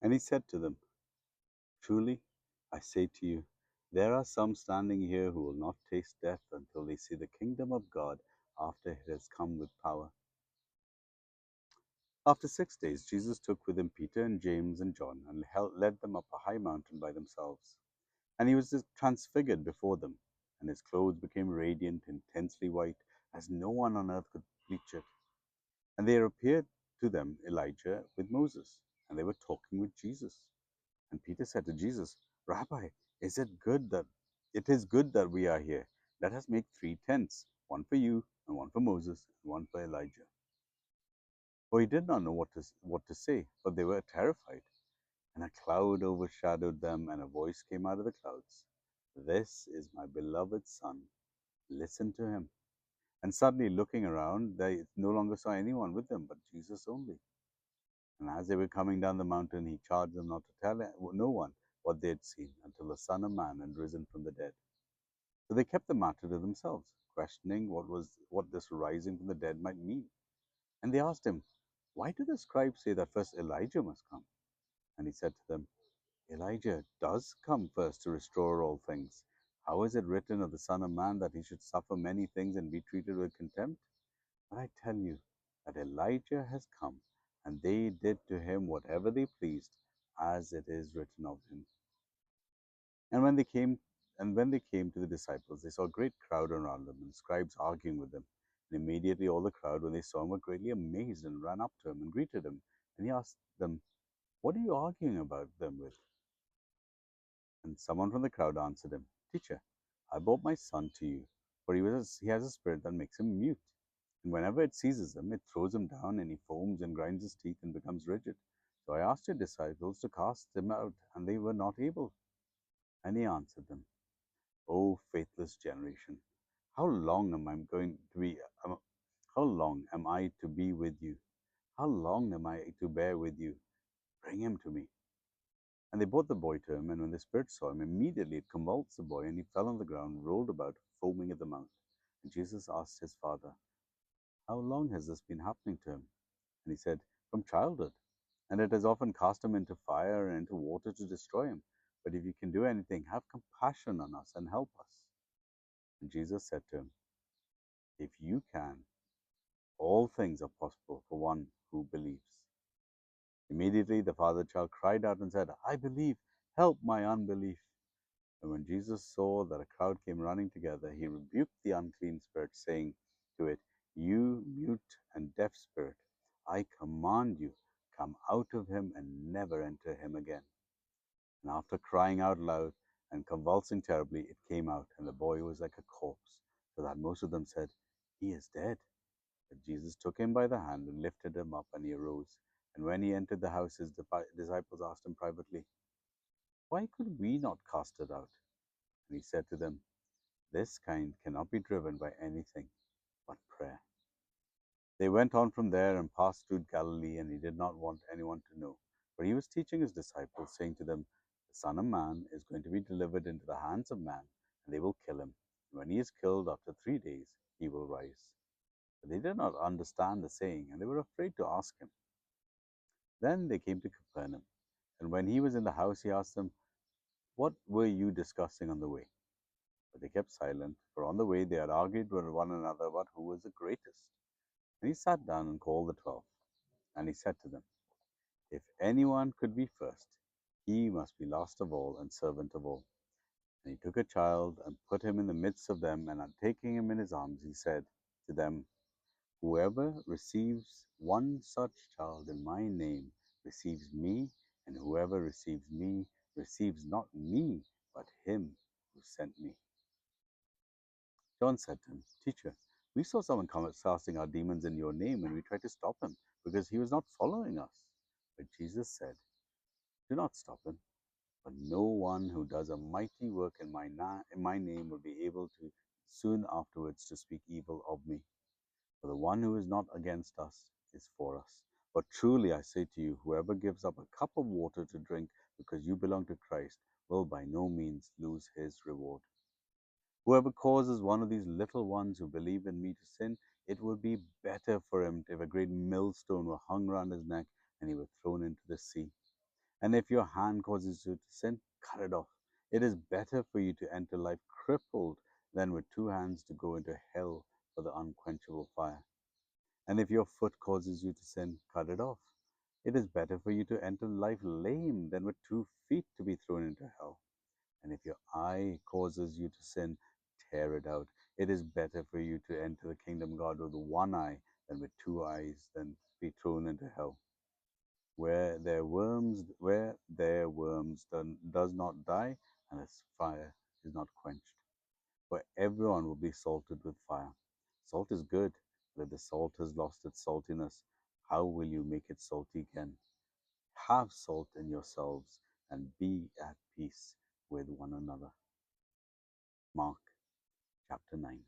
And he said to them, Truly, I say to you, there are some standing here who will not taste death until they see the kingdom of God after it has come with power. After 6 days, Jesus took with him Peter and James and John and led them up a high mountain by themselves. And he was transfigured before them, and his clothes became radiant, intensely white, as no one on earth could bleach it. And there appeared to them Elijah with Moses, and they were talking with Jesus. And Peter said to Jesus, Rabbi, it is good that we are here. Let us make 3 tents, one for you, and one for Moses, and one for Elijah. For he did not know what to say, for they were terrified. And a cloud overshadowed them, and a voice came out of the clouds. This is my beloved Son. Listen to him. And suddenly, looking around, they no longer saw anyone with them but Jesus only. And as they were coming down the mountain, he charged them not to tell no one what they had seen until the Son of Man had risen from the dead. So they kept the matter to themselves, questioning what this rising from the dead might mean. And they asked him, Why do the scribes say that first Elijah must come? And he said to them, Elijah does come first to restore all things. How is it written of the Son of Man that he should suffer many things and be treated with contempt? But I tell you that Elijah has come, and they did to him whatever they pleased, as it is written of him. And when they came to the disciples, they saw a great crowd around them, and scribes arguing with them. And immediately all the crowd, when they saw him, were greatly amazed and ran up to him and greeted him. And he asked them, What are you arguing about them with? And someone from the crowd answered him, Teacher, I brought my son to you, for he has a spirit that makes him mute. And whenever it seizes him, it throws him down, and he foams and grinds his teeth and becomes rigid. So I asked your disciples to cast him out, and they were not able. And he answered them, O faithless generation, how long am I going to be? How long am I to be with you? How long am I to bear with you? Bring him to me. And they brought the boy to him, and when the spirit saw him, immediately it convulsed the boy, and he fell on the ground, rolled about, foaming at the mouth. And Jesus asked his father, How long has this been happening to him? And he said, From childhood. And it has often cast him into fire and into water to destroy him. But if you can do anything, have compassion on us and help us. And Jesus said to him, If you can, all things are possible for one who believes. Immediately the father child cried out and said, I believe, help my unbelief. And when Jesus saw that a crowd came running together, he rebuked the unclean spirit, saying to it, You mute and deaf spirit, I command you, come out of him and never enter him again. And after crying out loud and convulsing terribly, it came out, and the boy was like a corpse, so that most of them said, He is dead. But Jesus took him by the hand and lifted him up, and he arose. And when he entered the house, his disciples asked him privately, Why could we not cast it out? And he said to them, This kind cannot be driven by anything but prayer. They went on from there and passed through Galilee, and he did not want anyone to know. For he was teaching his disciples, saying to them, The Son of Man is going to be delivered into the hands of man, and they will kill him. And when he is killed, after 3 days, he will rise. But they did not understand the saying, and they were afraid to ask him. Then they came to Capernaum, and when he was in the house, he asked them, What were you discussing on the way? But they kept silent, for on the way they had argued with one another about who was the greatest. And he sat down and called the 12. And he said to them, If anyone could be first, he must be last of all and servant of all. And he took a child and put him in the midst of them, and taking him in his arms, he said to them, Whoever receives one such child in my name receives me, and whoever receives me receives not me, but him who sent me. John said to him, Teacher, we saw someone casting out demons in your name, and we tried to stop him because he was not following us. But Jesus said, Do not stop him, for no one who does a mighty work in my name will be able to soon afterwards to speak evil of me. For the one who is not against us is for us. But truly I say to you, whoever gives up a cup of water to drink because you belong to Christ will by no means lose his reward. Whoever causes one of these little ones who believe in me to sin, it would be better for him if a great millstone were hung round his neck and he were thrown into the sea. And if your hand causes you to sin, cut it off. It is better for you to enter life crippled than with two hands to go into hell for the unquenchable fire. And if your foot causes you to sin, cut it off. It is better for you to enter life lame than with 2 feet to be thrown into hell. And if your eye causes you to sin, tear it out. It is better for you to enter the kingdom of God with one eye than with 2 eyes, than be thrown into hell. Where their worms does not die, and its fire is not quenched. For everyone will be salted with fire. Salt is good, but if the salt has lost its saltiness, how will you make it salty again? Have salt in yourselves and be at peace with one another. Mark chapter 9.